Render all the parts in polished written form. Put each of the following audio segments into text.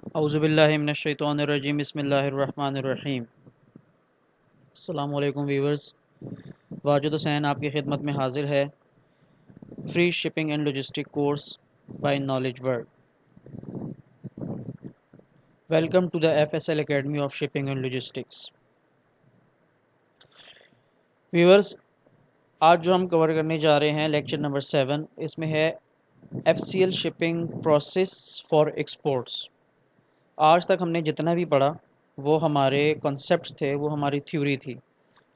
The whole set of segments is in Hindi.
औज़ुबिल्लाहि मिनश्शैतानिर्रजीम बिस्मिल्लाहिर्रहमानिर्रहीम। अस्सलाम वालेकुम व्यूवर्स। वाजिद हुसैन आपकी खिदमत में हाजिर है। Free shipping and logistic course by knowledge world. Welcome to the FSL academy of shipping and logistics. Viewers, आज जो हम कवर करने जा रहे हैं लेक्चर नंबर 7, इसमें है FCL shipping process for exports. आज तक हमने जितना भी पढ़ा वो हमारे कॉन्सेप्ट्स थे, वो हमारी थ्योरी थी।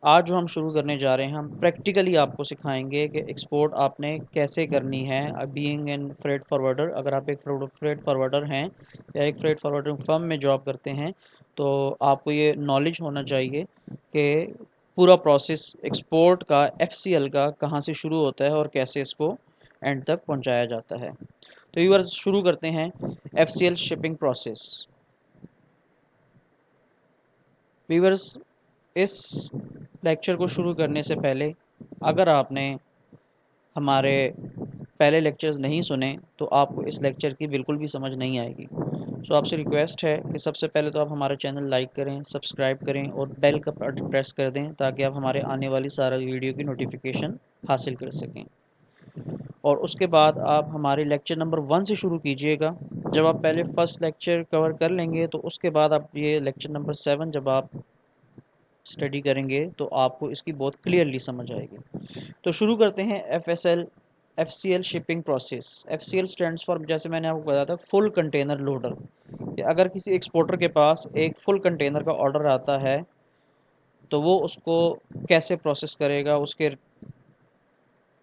आज जो हम शुरू करने जा रहे हैं, हम प्रैक्टिकली आपको सिखाएंगे कि एक्सपोर्ट आपने कैसे करनी है। बीइंग एन फ्रेट फॉरवर्डर, अगर आप एक फ्रेट फॉरवर्डर हैं या एक फ्रेट फॉरवर्डिंग फर्म में जॉब करते हैं तो आपको ये नॉलेज होना चाहिए कि पूरा प्रोसेस एक्सपोर्ट का, FCL का कहाँ से शुरू होता है और कैसे इसको एंड तक पहुँचाया जाता है। तो व्यूअर्स, शुरू करते हैं FCL शिपिंग प्रोसेस। व्यूअर्स, इस लेक्चर को शुरू करने से पहले अगर आपने हमारे पहले लेक्चर्स नहीं सुने तो आपको इस लेक्चर की बिल्कुल भी समझ नहीं आएगी। सो आपसे रिक्वेस्ट है कि सबसे पहले तो आप हमारा चैनल लाइक करें, सब्सक्राइब करें और बेल का बटन प्रेस कर दें ताकि आप हमारे आने वाली सारी वीडियो की नोटिफिकेशन हासिल कर सकें। और उसके बाद आप हमारे लेक्चर नंबर 1 से शुरू कीजिएगा। जब आप पहले फर्स्ट लेक्चर कवर कर लेंगे तो उसके बाद आप ये लेक्चर नंबर 7 जब आप स्टडी करेंगे तो आपको इसकी बहुत क्लियरली समझ आएगी। तो शुरू करते हैं FCL shipping process. FCL stands for, जैसे मैंने आपको बताया था, फुल कंटेनर लोडर। अगर किसी एक्सपोर्टर के पास एक फुल कंटेनर का ऑर्डर आता है तो वो उसको कैसे प्रोसेस करेगा, उसके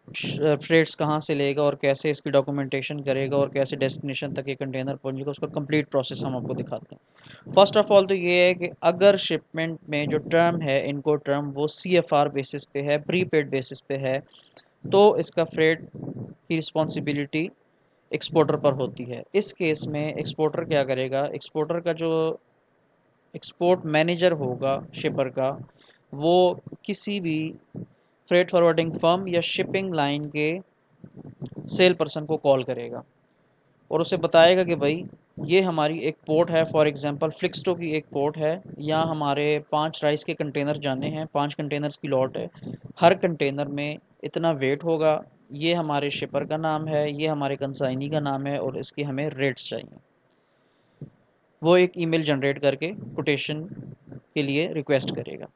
फ्रेट्स कहाँ से लेगा और कैसे इसकी डॉक्यूमेंटेशन करेगा और कैसे डेस्टिनेशन तक ये कंटेनर पहुंचेगा, उसका कंप्लीट प्रोसेस हम आपको दिखाते हैं। फर्स्ट ऑफ ऑल तो ये है कि अगर शिपमेंट में जो टर्म है, इनको टर्म वो CFR बेसिस पे है, प्रीपेड बेसिस पे है, तो इसका फ्रेट की रिस्पॉन्सिबिलिटी एक्सपोर्टर पर होती है। इस केस में एक्सपोर्टर क्या करेगा, एक्सपोर्टर का जो एक्सपोर्ट मैनेजर होगा शिपर का, वो किसी भी फ्रेट फॉरवर्डिंग फर्म या शिपिंग लाइन के सेल पर्सन को कॉल करेगा और उसे बताएगा कि भाई ये हमारी एक पोर्ट है, फॉर एग्जांपल फ्लिक्सटो की एक पोर्ट है, यहाँ हमारे 5 राइस के कंटेनर जाने हैं, 5 कंटेनर्स की लॉट है, हर कंटेनर में इतना वेट होगा, ये हमारे शिपर का नाम है, ये हमारे कंसाइनी का नाम है और इसकी हमें रेट्स चाहिए। वो एक ईमेल जनरेट करके कोटेशन के लिए रिक्वेस्ट करेगा।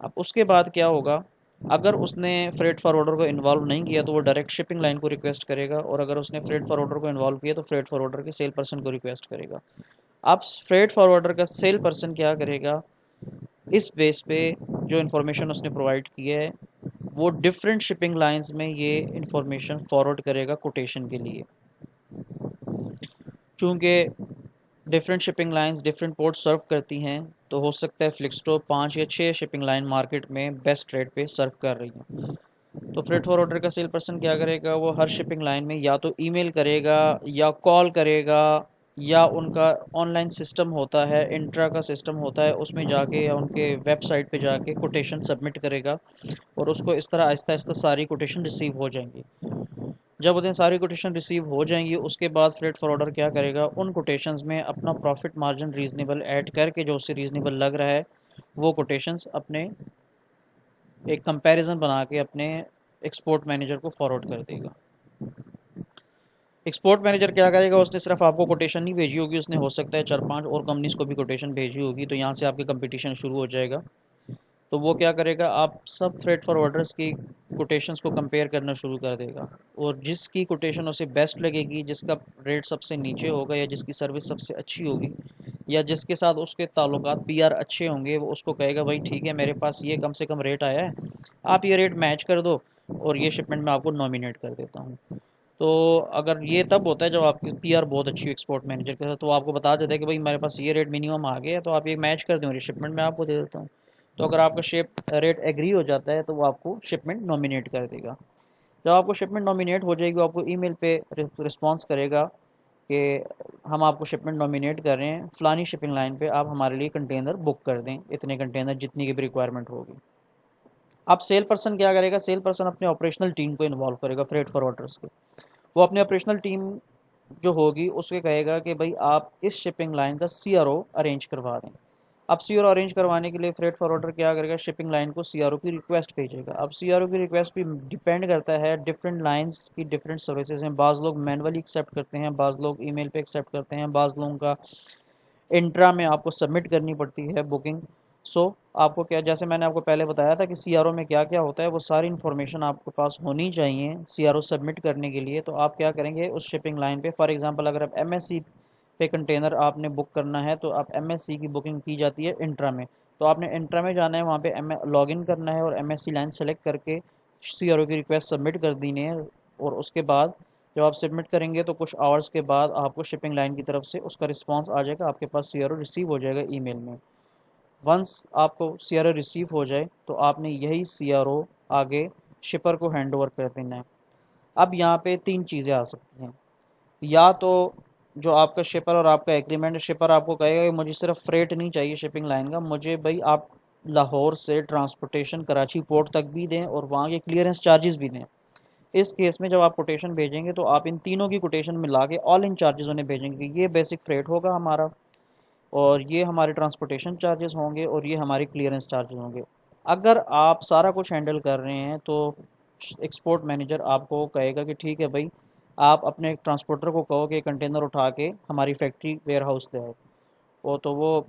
अब उसके बाद क्या होगा, अगर उसने फ्रेट फॉरवर्डर को इन्वॉल्व नहीं किया तो वो डायरेक्ट शिपिंग लाइन को रिक्वेस्ट करेगा, और अगर उसने फ्रेट फॉरवर्डर को इन्वॉल्व किया तो फ्रेट फॉरवर्डर के सेल पर्सन को रिक्वेस्ट करेगा। अब फ्रेट फॉरवर्डर का सेल पर्सन क्या करेगा, इस बेस पे जो इन्फॉर्मेशन उसने प्रोवाइड की है वो डिफरेंट शिपिंग लाइंस में ये इन्फॉर्मेशन फॉरवर्ड करेगा कोटेशन के लिए। चूँकि different shipping lines different port serve करती हैं, तो हो सकता है फ्लिक्सटो 5 या 6 शिपिंग लाइन मार्केट में बेस्ट रेट पे सर्व कर रही हैं। तो फ्रेट फॉरवर्डर का सेल पर्सन क्या करेगा, वो हर शिपिंग लाइन में या तो ईमेल करेगा या कॉल करेगा, या उनका ऑनलाइन सिस्टम होता है, इंट्रा का सिस्टम होता है, उसमें जाके या उनके वेबसाइट पे जाके कोटेशन सबमिट करेगा और उसको इस तरह आहिस्ता आहिस्ता सारी कोटेशन रिसीव हो जाएंगी। जब उन्हें सारी कोटेशन रिसीव हो जाएंगी उसके बाद फ्रेट फॉरवर्डर क्या करेगा, उन कोटेशंस में अपना प्रॉफिट मार्जिन रीज़नेबल ऐड करके, जो उससे रीज़नेबल लग रहा है, वो कोटेशंस अपने एक कंपैरिजन बना के अपने एक्सपोर्ट मैनेजर को फॉरवर्ड कर देगा। एक्सपोर्ट मैनेजर क्या करेगा, उसने सिर्फ आपको कोटेशन नहीं भेजी होगी, उसने हो सकता है 4-5 और कंपनीज को भी कोटेशन भेजी होगी, तो यहाँ से आपके कंपटीशन शुरू हो जाएगा। तो वो क्या करेगा, आप सब फ्रेट फॉरवर्डर्स की कोटेशंस को कंपेयर करना शुरू कर देगा, और जिसकी कोटेशन उसे बेस्ट लगेगी, जिसका रेट सबसे नीचे होगा या जिसकी सर्विस सबसे अच्छी होगी या जिसके साथ उसके ताल्लुकात PR अच्छे होंगे, वो उसको कहेगा भाई ठीक है, मेरे पास ये कम से कम रेट आया है, आप ये रेट मैच कर दो और ये शिपमेंट मैं आपको नॉमिनेट कर देता हूँ। तो अगर ये तब होता है जब आपकी PR बहुत अच्छी एक्सपोर्ट मैनेजर के साथ, तो आपको बता देता है कि भाई मेरे पास ये रेट मिनिमम आ गया है, तो आप ये मैच कर दें और ये शिपमेंट मैं आपको दे देता हूँ। तो अगर आपका रेट एग्री हो जाता है तो वो आपको शिपमेंट नॉमिनेट कर देगा। जब आपको शिपमेंट नॉमिनेट हो जाएगी, वो आपको ईमेल पे रिस्पॉन्स करेगा कि हम आपको शिपमेंट नॉमिनेट कर रहे हैं, फ़लानी शिपिंग लाइन पे आप हमारे लिए कंटेनर बुक कर दें, इतने कंटेनर जितनी की भी रिक्वायरमेंट होगी। अब सेल पर्सन क्या करेगा, सेल पर्सन अपने ऑपरेशनल टीम को इन्वॉल्व करेगा फ्रेट फॉरवर्डर्स के। वो अपने ऑपरेशनल टीम जो होगी उसके कहेगा कि भाई आप इस शिपिंग लाइन का सीआरओ अरेंज करवा दें। अब सीआरओ अरेंज करवाने के लिए फ्रेट फॉरवर्डर क्या करेगा, शिपिंग लाइन को सीआरओ की रिक्वेस्ट भेजेगा। अब सीआरओ की रिक्वेस्ट भी डिपेंड करता है, डिफरेंट लाइंस की डिफरेंट सर्विसेज हैं। बाज़ लोग मैनुअली एक्सेप्ट करते हैं, बाज़ लोग ईमेल पे एक्सेप्ट करते हैं, बाज़ लोगों का इंट्रा में आपको सबमिट करनी पड़ती है बुकिंग। सो आपको क्या, जैसे मैंने आपको पहले बताया था कि सीआरओ में क्या क्या होता है, वो सारी इन्फॉर्मेशन आपके पास होनी चाहिए सीआरओ सबमिट करने के लिए। तो आप क्या करेंगे, उस शिपिंग लाइन पे फॉर एग्जांपल अगर आप एमएससी पे कंटेनर आपने बुक करना है तो आप एमएससी की बुकिंग की जाती है इंट्रा में। तो आपने इंट्रा में जाना है, वहाँ पे लॉग इन करना है और एमएससी लाइन सेलेक्ट करके सीआरओ की रिक्वेस्ट सबमिट कर देनी है। और उसके बाद जब आप सबमिट करेंगे तो कुछ आवर्स के बाद आपको शिपिंग लाइन की तरफ से उसका रिस्पांस आ जाएगा, आपके पास सीआरओ रिसीव हो जाएगा ईमेल में। वंस आपको सीआरओ रिसीव हो जाए तो आपने यही सीआरओ आगे शिपर को हैंड ओवर कर देना है। अब यहाँ पे तीन चीज़ें आ सकती हैं, या तो जो आपका शिपर और आपका एग्रीमेंट है, शिपर आपको कहेगा कि मुझे सिर्फ फ्रेट नहीं चाहिए शिपिंग लाइन का, मुझे भाई आप लाहौर से ट्रांसपोर्टेशन कराची पोर्ट तक भी दें और वहाँ के क्लियरेंस चार्जेस भी दें। इस केस में जब आप कोटेशन भेजेंगे तो आप इन तीनों की कोटेशन मिला के ऑल इन चार्जेस उन्हें भेजेंगे। ये बेसिक फ्रेट होगा हमारा, और ये हमारे ट्रांसपोर्टेशन चार्जेस होंगे, और ये हमारे क्लियरेंस चार्जेस होंगे। अगर आप सारा कुछ हैंडल कर रहे हैं तो एक्सपोर्ट मैनेजर आपको कहेगा कि ठीक है भाई, आप अपने ट्रांसपोर्टर को कहो कि कंटेनर उठा के हमारी फैक्ट्री वेयर हाउस ले आए। वो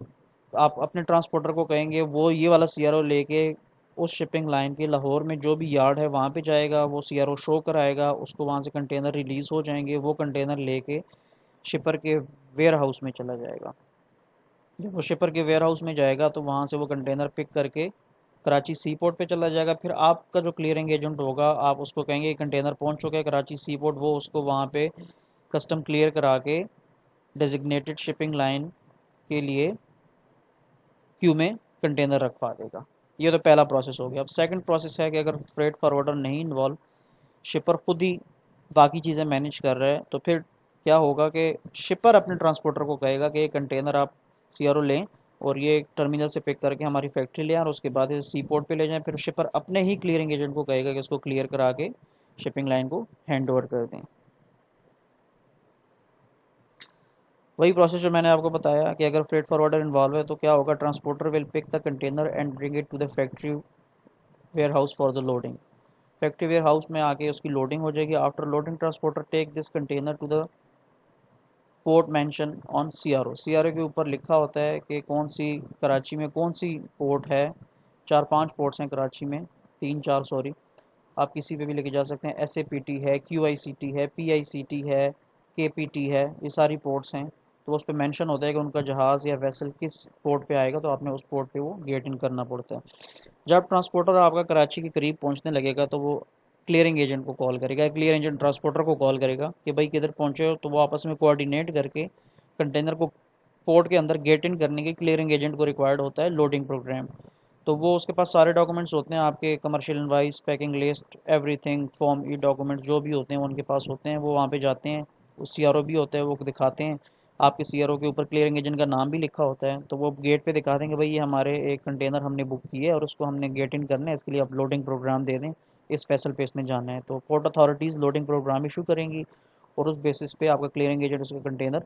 आप अपने ट्रांसपोर्टर को कहेंगे, वो ये वाला सीआरओ लेके उस शिपिंग लाइन के लाहौर में जो भी यार्ड है वहाँ पे जाएगा, वो सीआरओ शो कराएगा उसको, वहाँ से कंटेनर रिलीज़ हो जाएंगे, वो कंटेनर लेके शिपर के वेयर हाउस में चला जाएगा। जब वो शिपर के वेयर हाउस में जाएगा तो वहाँ से वो कंटेनर पिक करके कराची सी पोर्ट पे चला जाएगा। फिर आपका जो क्लियरिंग एजेंट होगा, आप उसको कहेंगे कंटेनर पहुँच चुका है कराची सी पोर्ट, वो उसको वहाँ पे कस्टम क्लियर करा के डेजिग्नेटेड शिपिंग लाइन के लिए क्यू में कंटेनर रखवा देगा। ये तो पहला प्रोसेस हो गया। अब सेकंड प्रोसेस है कि अगर फ्रेट फॉरवर्डर नहीं इन्वॉल्व, शिपर खुद ही बाकी चीज़ें मैनेज कर रहा है, तो फिर क्या होगा कि शिपर अपने ट्रांसपोर्टर को कहेगा कि ये कंटेनर आप सीआरओ लें और ये टर्मिनल से पिक करके हमारी फैक्ट्री ले आएं और उसके बाद इसे सी पोर्ट पे ले जाएं। फिर शिपर अपने ही क्लियरिंग एजेंट को कहेगा कि इसको क्लियर करा के शिपिंग लाइन को हैंड ओवर कर दें। वही प्रोसेस जो मैंने आपको बताया कि अगर फ्रेट फॉरवर्डर इन्वॉल्व है तो क्या होगा, transporter will pick the container and bring it to the factory warehouse for the loading. Factory warehouse में आके उसकी लोडिंग हो जाएगी। After loading transporter take this container to the port mention on CRO. CRO के ऊपर लिखा होता है कि कौन सी कराची में कौन सी पोर्ट है। चार पांच पोर्ट्स हैं कराची में, तीन चार सॉरी, आप किसी पे भी लेके जा सकते हैं। एसएपीटी है, क्यूआईसीटी है, पीआईसीटी है, केपीटी है, ये सारी पोर्ट्स हैं। तो उस पर मेंशन होता है कि उनका जहाज़ या वेसल किस पोर्ट पे आएगा, तो आपने उस पोर्ट पे वो गेट इन करना पड़ता है। जब ट्रांसपोर्टर आपका कराची के करीब पहुंचने लगेगा तो वो क्लियरिंग एजेंट को कॉल करेगा, क्लियर एजेंट ट्रांसपोर्टर को कॉल करेगा कि भाई किधर पहुंचे हो, तो वो आपस में कोऑर्डिनेट करके कंटेनर को पोर्ट के अंदर गेट इन करने के क्लियरिंग एजेंट को रिक्वायर्ड होता है लोडिंग प्रोग्राम। तो वो उसके पास सारे डॉक्यूमेंट्स होते हैं, आपके commercial invoice, packing list, everything, form E documents जो भी होते हैं वो उनके पास होते हैं। वो वहाँ पे जाते हैं, उस सीआरओ भी होता है, वो दिखाते हैं। आपके सीआरओ के ऊपर क्लियरिंग एजेंट का नाम भी लिखा होता है, तो वो गेट पे दिखा देंगे भाई ये हमारे एक कंटेनर हमने बुक किया है और उसको हमने गेट इन करना है, इसके लिए आप लोडिंग प्रोग्राम दे दें, इस फैसल पे इसने जाना है। तो port authorities loading program issue करेंगी और उस बेसिस पे आपका क्लियरिंग एजेंट उसका कंटेनर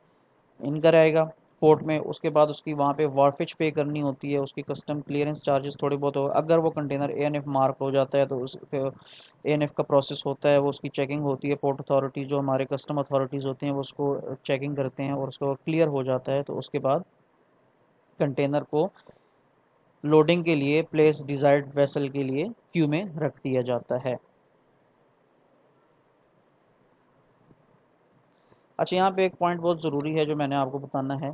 इन कराएगा पोर्ट में। उसके बाद उसकी वहाँ पे वॉरफिच पे करनी होती है, उसकी कस्टम क्लियरेंस चार्जेस थोड़े बहुत हो, अगर वो कंटेनर एएनएफ मार्क हो जाता है तो उस एएनएफ का प्रोसेस होता है, वो उसकी चेकिंग होती है। पोर्ट अथॉरिटी जो हमारे कस्टम अथॉरिटीज़ होती हैं वो उसको चेकिंग करते हैं और उसको क्लियर हो जाता है, तो उसके बाद कंटेनर को लोडिंग के लिए प्लेस डिजायर्ड वेसल के लिए क्यू में रख दिया जाता है। अच्छा, यहाँ पे एक पॉइंट बहुत ज़रूरी है जो मैंने आपको बताना है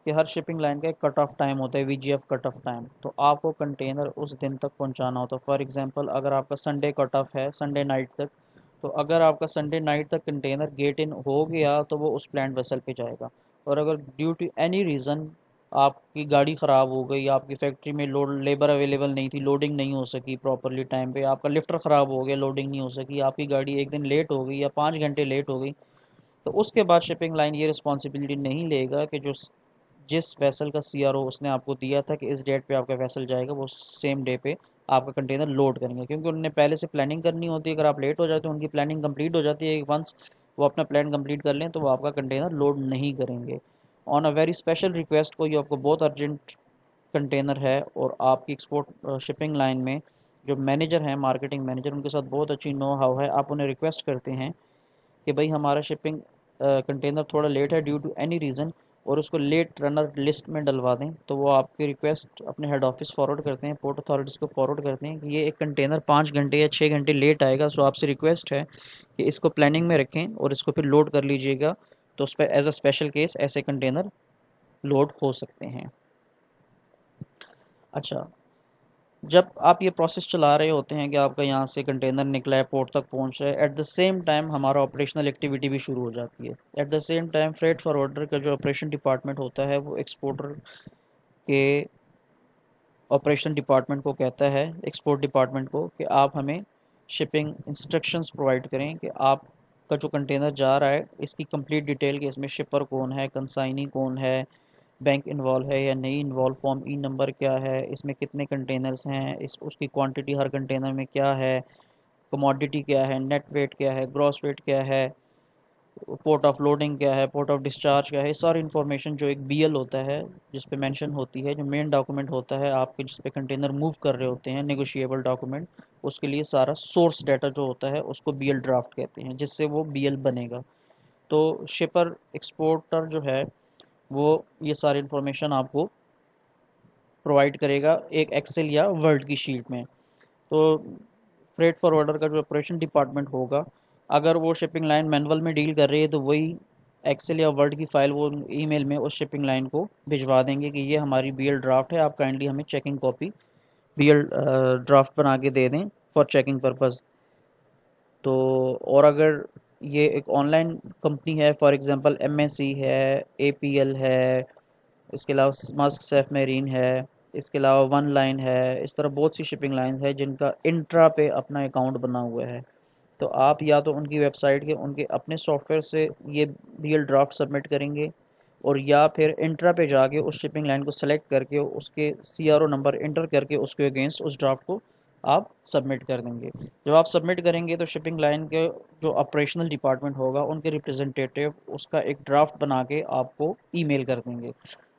कि हर शिपिंग लाइन का एक कट ऑफ टाइम होता है, वीजीएफ कट ऑफ टाइम। तो आपको कंटेनर उस दिन तक पहुंचाना होता है। फॉर एग्जांपल अगर आपका संडे कट ऑफ है, संडे नाइट तक, तो अगर आपका संडे नाइट तक कंटेनर गेट इन हो गया तो वो उस प्लान्ड वेसल पे जाएगा। और अगर ड्यू टू एनी रीज़न आपकी गाड़ी ख़राब हो गई, आपकी फैक्ट्री में लोड लेबर अवेलेबल नहीं थी, लोडिंग नहीं हो सकी प्रॉपरली टाइम पे, आपका लिफ्टर ख़राब हो गया, लोडिंग नहीं हो सकी, आपकी गाड़ी एक दिन लेट हो गई या 5 घंटे लेट हो गई, तो उसके बाद शिपिंग लाइन ये रिस्पॉन्सिबिलिटी नहीं लेगा कि जो जिस वैसल का सीआरओ उसने आपको दिया था कि इस डेट पे आपका वैसल जाएगा, वो सेम डे पे आपका कंटेनर लोड करेंगे, क्योंकि उन्होंने पहले से प्लानिंग करनी होती है। अगर आप लेट हो जाते हो, उनकी प्लानिंग कंप्लीट हो जाती है वंस वो अपना प्लान कंप्लीट कर लें तो वो आपका कंटेनर लोड नहीं करेंगे। On a very special request, कोई आपको बहुत अर्जेंट कंटेनर है और आपकी एक्सपोर्ट शिपिंग लाइन में जो मैनेजर हैं, मार्केटिंग मैनेजर, उनके साथ बहुत अच्छी नो हाउ है, आप उन्हें रिक्वेस्ट करते हैं कि भाई हमारा शिपिंग कंटेनर थोड़ा लेट है ड्यू टू एनी रीज़न, और उसको लेट रनर लिस्ट में डलवा दें, तो वो आपकी रिक्वेस्ट अपने हेड ऑफिस फॉरवर्ड करते हैं, पोर्ट अथॉरिटीज़ को फॉरवर्ड करते हैं कि ये एक कंटेनर 5 घंटे या 6 घंटे लेट आएगा, सो आपसे रिक्वेस्ट है कि इसको प्लानिंग में रखें और इसको फिर लोड कर लीजिएगा। तो उस पर एज अ स्पेशल केस ऐसे कंटेनर लोड हो सकते हैं। अच्छा, जब आप ये प्रोसेस चला रहे होते हैं कि आपका यहाँ से कंटेनर निकला है, पोर्ट तक पहुँच रहा है, एट द सेम टाइम हमारा ऑपरेशनल एक्टिविटी भी शुरू हो जाती है। At the same time freight forwarder का जो ऑपरेशन डिपार्टमेंट होता है वो एक्सपोर्टर के ऑपरेशन डिपार्टमेंट को कहता है, एक्सपोर्ट डिपार्टमेंट को, कि आप हमें शिपिंग इंस्ट्रक्शंस प्रोवाइड करें कि आपका जो कंटेनर जा रहा है इसकी कंप्लीट डिटेल, कि इसमें शिपर कौन है, कंसाइनी कौन है, बैंक इन्वॉल्व है या नहीं इन्वॉल्व, फॉर्म ई नंबर क्या है, इसमें कितने कंटेनर्स हैं, इस उसकी क्वांटिटी हर कंटेनर में क्या है, कमोडिटी क्या है, नेट वेट क्या है, ग्रॉस वेट क्या है, पोर्ट ऑफ लोडिंग क्या है, पोर्ट ऑफ डिस्चार्ज क्या है, सारी इन्फॉर्मेशन जो एक बीएल होता है जिस पे मेंशन होती है, जो मेन डॉक्यूमेंट होता है आपके जिस पे कंटेनर मूव कर रहे होते हैं, नेगोशिएबल डॉक्यूमेंट, उसके लिए सारा सोर्स डाटा जो होता है उसको बीएल ड्राफ्ट कहते हैं, जिससे वो बीएल बनेगा। तो शिपर एक्सपोर्टर जो है वो ये सारी इन्फॉर्मेशन आपको प्रोवाइड करेगा एक एक्सेल या वर्ड की शीट में। तो फ्रेट फॉरवर्डर का जो ऑपरेशन डिपार्टमेंट होगा, अगर वो शिपिंग लाइन मैनुअल में डील कर रही है तो वही एक्सेल या वर्ड की फ़ाइल वो ईमेल में उस शिपिंग लाइन को भिजवा देंगे कि ये हमारी बीएल ड्राफ्ट है, आप काइंडली हमें चेकिंग कॉपी बीएल ड्राफ्ट बना के दे दें फॉर चेकिंग पर्पज़। तो और अगर ये एक ऑनलाइन कंपनी है, फॉर एग्जांपल एमएससी है, एपीएल है, इसके अलावा मस्क सेफ मेरीन है, इसके अलावा वन लाइन है, इस तरह बहुत सी शिपिंग लाइन है जिनका इंट्रा पे अपना अकाउंट बना हुआ है। तो आप या तो उनकी वेबसाइट के उनके अपने सॉफ्टवेयर से ये बीएल ड्राफ्ट सबमिट करेंगे, और या फिर इंट्रा पे जाके उस शिपिंग लाइन को सेलेक्ट करके उसके सीआरओ नंबर इंटर करके उसके अगेंस्ट उस ड्राफ्ट को आप सबमिट कर देंगे। जब आप सबमिट करेंगे तो शिपिंग लाइन के जो ऑपरेशनल डिपार्टमेंट होगा उनके रिप्रेजेंटेटिव उसका एक ड्राफ्ट बना के आपको ईमेल कर देंगे।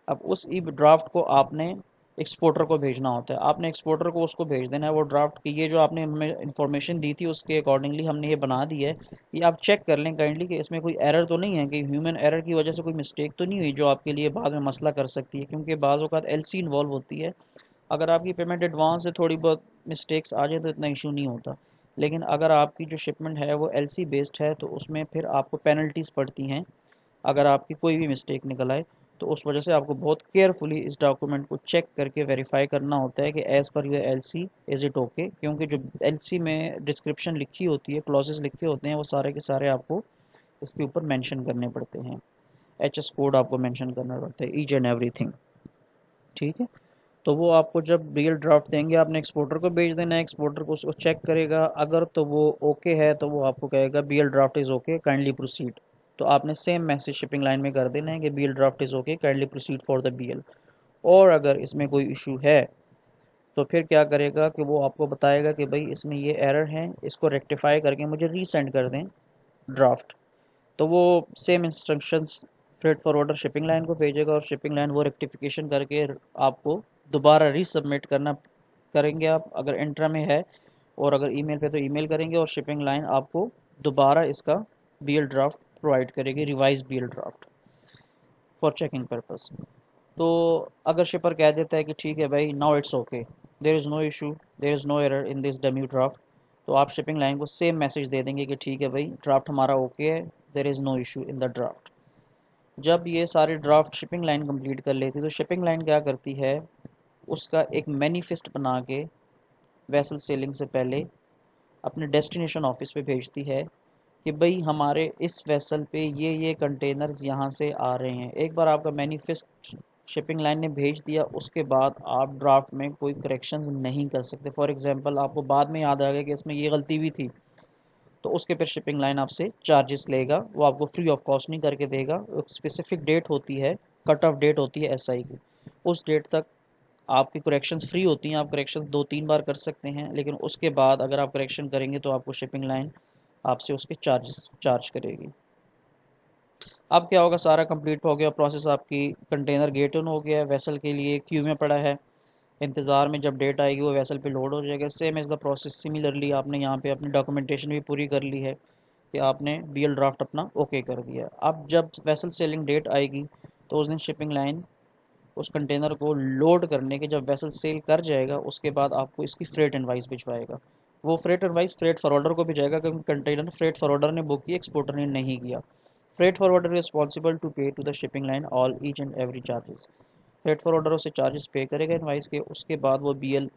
अब उस ई ड्राफ्ट को आपने एक्सपोर्टर को भेजना होता है, आपने एक्सपोर्टर को उसको भेज देना है वो ड्राफ्ट कि ये जो आपने हमें इन्फॉर्मेशन दी थी उसके अकॉर्डिंगली हमने ये बना दी है, ये आप चेक कर लें काइंडली कि इसमें कोई एरर तो नहीं है, कि ह्यूमन एरर की वजह से कोई मिस्टेक तो नहीं हुई जो आपके लिए बाद में मसला कर सकती है, क्योंकि बाज़ औक़ात एलसी इन्वॉल्व होती है। अगर आपकी पेमेंट एडवांस से थोड़ी बहुत मिस्टेक्स आ जाए तो इतना इशू नहीं होता, लेकिन अगर आपकी जो शिपमेंट है वो एलसी बेस्ड है तो उसमें फिर आपको पेनल्टीज़ पड़ती हैं अगर आपकी कोई भी मिस्टेक निकल आए। तो उस वजह से आपको बहुत केयरफुली इस डॉक्यूमेंट को चेक करके वेरीफाई करना होता है कि as per your LC is it okay, क्योंकि जो एलसी में डिस्क्रिप्शन लिखी होती है, क्लॉजेस लिखे होते हैं, वो सारे के सारे आपको इसके ऊपर मेंशन करने पड़ते हैं, एचएस कोड आपको मेंशन करना पड़ता है, ईच एंड एवरीथिंग। ठीक है, तो वो आपको जब रियल ड्राफ्ट देंगे आपने एक्सपोर्टर को भेज देना है, एक्सपोर्टर को उसको चेक करेगा, अगर तो वो ओके है तो वो आपको कहेगा BL draft is okay kindly proceed. तो आपने सेम मैसेज शिपिंग लाइन में कर देना है कि BL draft is okay kindly proceed for the BL. और अगर इसमें कोई इशू है तो फिर क्या करेगा कि वो आपको बताएगा कि भाई इसमें ये एरर है, इसको रेक्टिफाई करके मुझे रीसेंड कर दें ड्राफ्ट। तो वो same instructions freight forwarder shipping line को भेजेगा और शिपिंग लाइन वो रेक्टिफिकेशन करके आपको दोबारा रीसबमिट करना करेंगे आप अगर इंट्रा में है, और अगर ईमेल पे तो ईमेल करेंगे, और शिपिंग लाइन आपको दोबारा इसका बीएल ड्राफ्ट प्रोवाइड करेगी, revise BL draft for checking purpose. तो अगर शिपर कह देता है कि ठीक है भाई now it's okay, there is no issue, there is no error in this dummy draft, तो आप शिपिंग लाइन को सेम मैसेज दे देंगे कि ठीक है भाई ड्राफ्ट हमारा ओके है, there is no issue in the draft. जब ये सारे ड्राफ्ट शिपिंग लाइन कंप्लीट कर लेती है तो शिपिंग लाइन क्या करती है, उसका एक मैनिफेस्ट बना के वेसल सेलिंग से पहले अपने डेस्टिनेशन ऑफिस पे भेजती है कि भाई हमारे इस वेसल पे ये कंटेनर्स यहाँ से आ रहे हैं। एक बार आपका मैनिफेस्ट शिपिंग लाइन ने भेज दिया उसके बाद आप ड्राफ्ट में कोई करेक्शंस नहीं कर सकते। फॉर एग्जांपल आपको बाद में याद आ गया कि इसमें ये गलती भी थी, तो उसके फिर शिपिंग लाइन आपसे चार्जेस लेगा, वो आपको फ्री ऑफ कॉस्ट नहीं करके देगा। एक स्पेसिफिक डेट होती है, कट ऑफ डेट होती है एसआई की, उस डेट तक आपकी करेक्शंस फ्री होती हैं, आप करेक्शन 2-3 बार कर सकते हैं, लेकिन उसके बाद अगर आप करेक्शन करेंगे तो आपको शिपिंग लाइन आपसे उसके चार्ज करेगी। अब क्या होगा, सारा कंप्लीट हो गया प्रोसेस, आपकी कंटेनर गेट इन हो गया है, वेसल के लिए क्यू में पड़ा है, इंतज़ार में, जब डेट आएगी वो वेसल पे लोड हो जाएगा। Same is the process. Similarly आपने यहाँ पे अपनी डॉक्यूमेंटेशन भी पूरी कर ली है कि आपने बीएल ड्राफ्ट अपना ओके कर दिया है। अब जब वेसल सेलिंग डेट आएगी तो उस दिन शिपिंग लाइन उस कंटेनर को लोड करने के, जब वेसल सेल कर जाएगा उसके बाद आपको इसकी फ्रेट इनवाइस भिजवाएगा। वो फ्रेट इनवाइस फ्रेट फॉरवर्डर को भिजाएगा, क्योंकि कंटेनर फ्रेट फॉरवर्डर ने बुक किया, एक्सपोर्टर ने नहीं किया। Freight forwarder responsible to pay to the shipping line all each and every charges. Freight forwarder उसे चार्जेस पे करेगा इनवाइस के, उसके बाद वो बीएल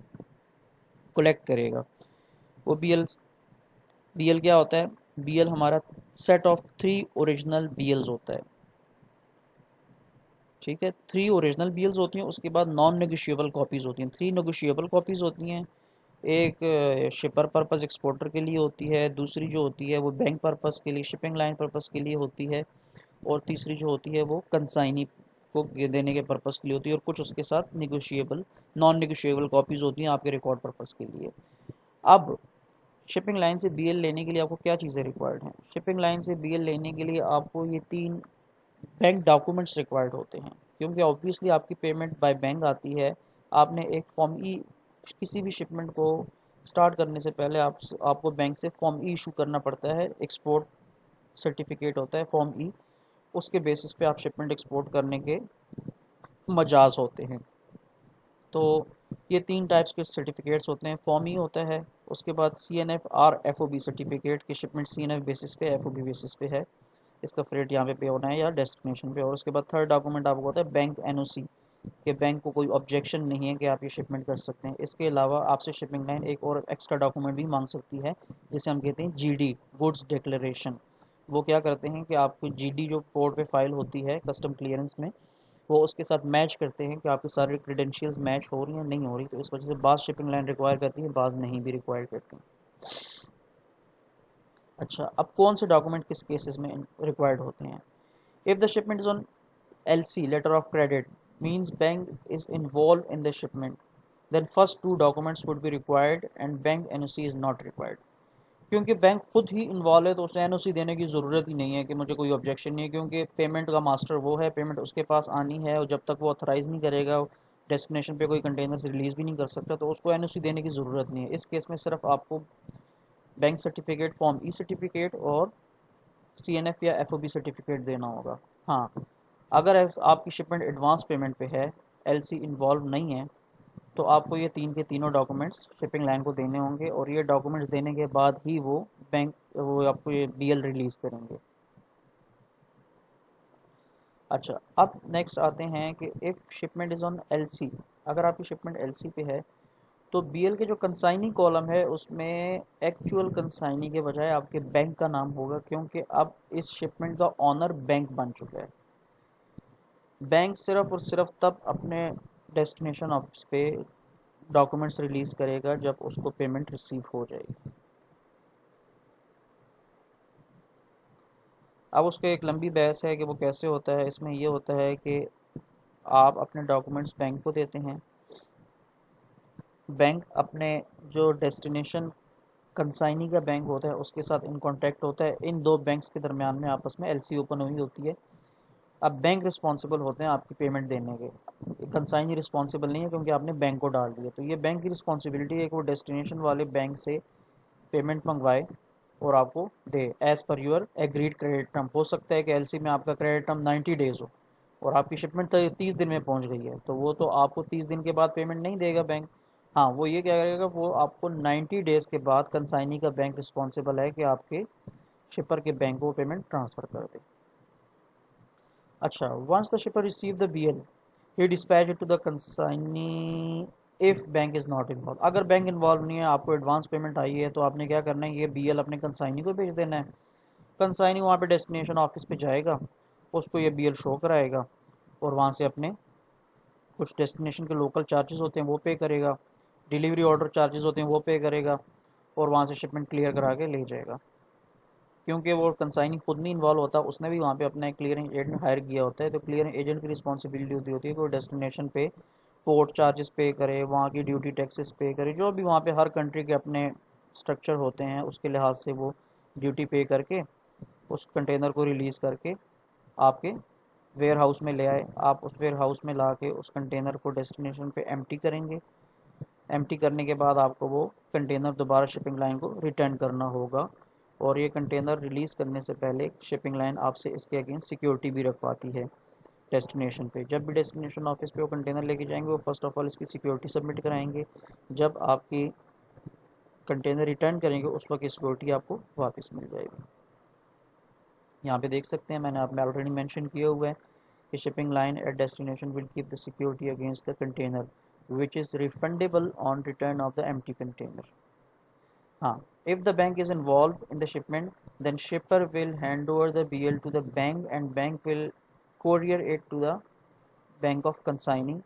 कलेक्ट करेगा। वो बीएल क्या होता है? बीएल हमारा सेट ऑफ 3 ओरिजिनल बीएल्स होता है। ठीक है, 3 ओरिजिनल बीएल्स होती हैं, उसके बाद नॉन नेगोशिएबल कॉपीज़ होती हैं। 3 नेगोशिएबल कॉपीज़ होती हैं। एक शिपर पर्पस एक्सपोर्टर के लिए होती है, दूसरी जो होती है वो बैंक पर्पस के लिए, शिपिंग लाइन पर्पस के लिए होती है, और तीसरी जो होती है वो कंसाइनी को देने के पर्पस के लिए होती है, और कुछ उसके साथ निगोशिएबल नॉन निगोशिएबल कॉपीज़ होती हैं आपके रिकॉर्ड पर्पस के लिए। अब शिपिंग लाइन से बीएल लेने के लिए आपको क्या चीज़ें रिक्वायर्ड हैं? शिपिंग लाइन से बीएल लेने के लिए आपको ये 3 बैंक डॉक्यूमेंट्स रिक्वायर्ड होते हैं, क्योंकि ऑब्वियसली आपकी पेमेंट बाय बैंक आती है। आपने एक फॉर्म ई, किसी भी शिपमेंट को स्टार्ट करने से पहले आपको बैंक से फॉर्म ई इशू करना पड़ता है। एक्सपोर्ट सर्टिफिकेट होता है फॉर्म ई, उसके बेसिस पे आप शिपमेंट एक्सपोर्ट करने के मजाज होते हैं। तो ये 3 टाइप्स के सर्टिफिकेट्स होते हैं। फॉर्म ई होता है, उसके बाद C N F or F O B certificate की shipment C N F basis पे, एफ ओ बी बेसिस पे है, इसका फ्रेट यहाँ पे होना है या डेस्टिनेशन पे। और उसके बाद थर्ड डॉक्यूमेंट आपको होता है बैंक एनओसी, कि बैंक को कोई ऑब्जेक्शन नहीं है कि आप ये शिपमेंट कर सकते हैं। इसके अलावा आपसे शिपिंग लाइन एक और एक्स्ट्रा डॉक्यूमेंट भी मांग सकती है, जिसे हम कहते हैं जीडी, गुड्स डिक्लेरेशन। वो क्या करते हैं कि आपको जीडी जो पोर्ट पे फाइल होती है कस्टम क्लियरेंस में, वो उसके साथ मैच करते हैं कि आपकी सारी क्रेडेंशियल्स मैच हो रही हैं नहीं हो रही। तो इस वजह से बाज़ शिपिंग लाइन रिक्वायर करती है, बाज़ नहीं भी रिक्वायर करती हैं। अच्छा, अब कौन से डॉक्यूमेंट किस केसेस में रिक्वायर्ड होते हैं? If the shipment is on LC, letter of credit, means bank is involved in the shipment, then first 2 documents would be required and bank NOC is not required। क्योंकि बैंक खुद ही इन्वॉल्व है तो उसे एनओसी देने की ज़रूरत ही नहीं है कि मुझे कोई ऑब्जेक्शन नहीं है, क्योंकि पेमेंट का मास्टर वो है, पेमेंट उसके पास आनी है, और जब तक वो ऑथराइज़ नहीं करेगा डेस्टिनेशन पे कोई कंटेनर रिलीज़ भी नहीं कर सकता, तो उसको एनओसी देने की ज़रूरत नहीं है। इस केस में सिर्फ आपको बैंक सर्टिफिकेट, फॉर्म ई सर्टिफिकेट और सीएनएफ या एफओबी सर्टिफिकेट देना होगा। हाँ, अगर आपकी शिपमेंट एडवांस पेमेंट पे है, एलसी इन्वॉल्व नहीं है, तो आपको ये 3 के 3 डॉक्यूमेंट्स शिपिंग लाइन को देने होंगे, और ये डॉक्यूमेंट्स देने के बाद ही वो आपको ये बीएल रिलीज़ करेंगे। अच्छा, अब नेक्स्ट आते हैं कि if shipment is on LC, अगर आपकी शिपमेंट एलसी पे है तो बीएल के जो कंसाइनी कॉलम है उसमें एक्चुअल कंसाइनी के बजाय आपके बैंक का नाम होगा, क्योंकि अब इस शिपमेंट का ऑनर बैंक बन चुका है। बैंक सिर्फ और सिर्फ तब अपने डेस्टिनेशन ऑफिस पे डॉक्यूमेंट्स रिलीज़ करेगा जब उसको पेमेंट रिसीव हो जाएगी। अब उसको एक लंबी बहस है कि वो कैसे होता है। इसमें ये होता है कि आप अपने डॉक्यूमेंट्स बैंक को देते हैं, बैंक अपने जो डेस्टिनेशन कंसाइनी का बैंक होता है उसके साथ इन कांटेक्ट होता है, इन 2 बैंक्स के दरमियान में आपस में एलसी ओपन हुई होती है। अब बैंक रिस्पॉन्सिबल होते हैं आपकी पेमेंट देने के, कंसाइनी रिस्पॉन्सिबल नहीं है क्योंकि आपने बैंक को डाल दिया। तो ये बैंक की रिस्पॉन्सिबिलिटी है कि वो डेस्टिनेशन वाले बैंक से पेमेंट मंगवाए और आपको दे as per your agreed credit term. हो सकता है कि एलसी में आपका क्रेडिट टर्म 90 डेज़ हो और आपकी शिपमेंट 30 दिन में पहुंच गई है, तो वो तो आपको 30 दिन के बाद पेमेंट नहीं देगा बैंक। हाँ, वो ये क्या करेगा, वो आपको 90 डेज़ के बाद कंसाइनी का बैंक रिस्पॉन्सिबल है कि आपके शिपर के बैंक को पेमेंट ट्रांसफ़र कर दे। अच्छा, once the shipper receive the BL, he dispatch it to the consignee if bank is not involve. अगर बैंक इन्वॉल्व नहीं है, आपको एडवांस पेमेंट आई है, तो आपने क्या करना है, ये बीएल अपने कंसाइनी को भेज देना है। कंसाइनी वहाँ पे डेस्टिनेशन ऑफिस पे जाएगा, उसको ये बीएल शो कराएगा, और वहाँ से अपने कुछ डेस्टिनेशन के लोकल चार्जेस होते हैं वो पे करेगा, डिलीवरी ऑर्डर चार्जेस होते हैं वो पे करेगा, और वहाँ से शिपमेंट क्लियर करा के ले जाएगा। क्योंकि वो कंसाइनी खुद नहीं इन्वॉल्व होता, उसने भी वहाँ पे अपना एक क्लियरिंग एजेंट हायर किया होता है, तो क्लियरिंग एजेंट की रिस्पॉन्सिबिलिटी होती है कि वो डेस्टिनेशन पे पोर्ट चार्जेस पे करे, वहाँ की ड्यूटी टैक्सेस पे करे, जो भी वहाँ पे हर कंट्री के अपने स्ट्रक्चर होते हैं उसके लिहाज से वो ड्यूटी पे करके उस कंटेनर को रिलीज़ करके आपके वेयर हाउस में ले आए, आप उस वेयर हाउस में ला के उस कंटेनर को डेस्टिनेशन पे एम्प्टी करेंगे। एम्प्टी करने के बाद आपको वो कंटेनर दोबारा शिपिंग लाइन को रिटर्न करना होगा, और ये कंटेनर रिलीज़ करने से पहले शिपिंग लाइन आपसे इसके अगेंस्ट सिक्योरिटी भी रखवाती है। डेस्टिनेशन पे जब भी डेस्टिनेशन ऑफिस पे वो कंटेनर लेके जाएंगे, वो फर्स्ट ऑफ ऑल इसकी सिक्योरिटी सबमिट कराएंगे। जब आपकी कंटेनर रिटर्न करेंगे उस वक्त सिक्योरिटी आपको वापस मिल जाएगी। यहाँ पे देख सकते हैं, मैंने आप में ऑलरेडी मेंशन किया हुआ है कि shipping line at destination will keep the security against the container which is refundable on return of the empty container. हाँ, if the bank is involved in the shipment, then shipper will hand over the BL to the bank and bank will courier it to the bank of consigning,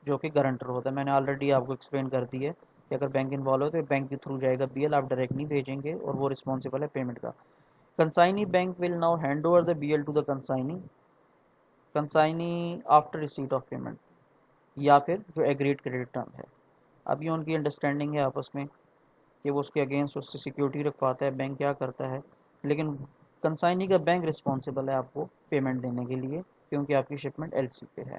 जो कि गारंटर होता है। मैंने ऑलरेडी आपको एक्सप्लेन कर दी है कि अगर बैंक इन्वॉल्व हो तो बैंक के थ्रू जाएगा बीएल, आप डायरेक्ट नहीं भेजेंगे, और वो रिस्पॉन्सिबल है पेमेंट का। Consignee bank will now hand over the BL to the consignee after receipt of payment, या फिर जो एग्रीड क्रेडिट टर्म है। अभी उनकी अंडरस्टैंडिंग है आपस में कि वो उसके अगेंस्ट उससे सिक्योरिटी रखवाता है, बैंक क्या करता है, लेकिन कंसाइनी का बैंक रिस्पॉन्सिबल है आपको पेमेंट देने के लिए, क्योंकि आपकी शिपमेंट एलसी पे है।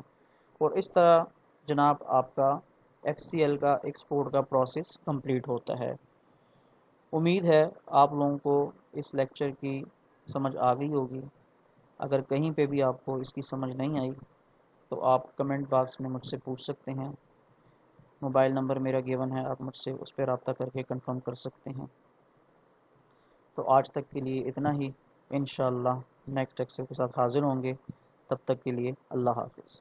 और इस तरह जनाब आपका एफसीएल का एक्सपोर्ट का प्रोसेस कंप्लीट होता है। उम्मीद है आप लोगों को इस लेक्चर की समझ आ गई होगी। अगर कहीं पे भी आपको इसकी समझ नहीं आई तो आप कमेंट बॉक्स में मुझसे पूछ सकते हैं। मोबाइल नंबर मेरा गिवन है, आप मुझसे उस पर रब्ता करके कंफर्म कर सकते हैं। तो आज तक के लिए इतना ही, इंशाअल्लाह नेक्स्ट लेक्चर के साथ हाज़िर होंगे। तब तक के लिए अल्लाह हाफ़िज़।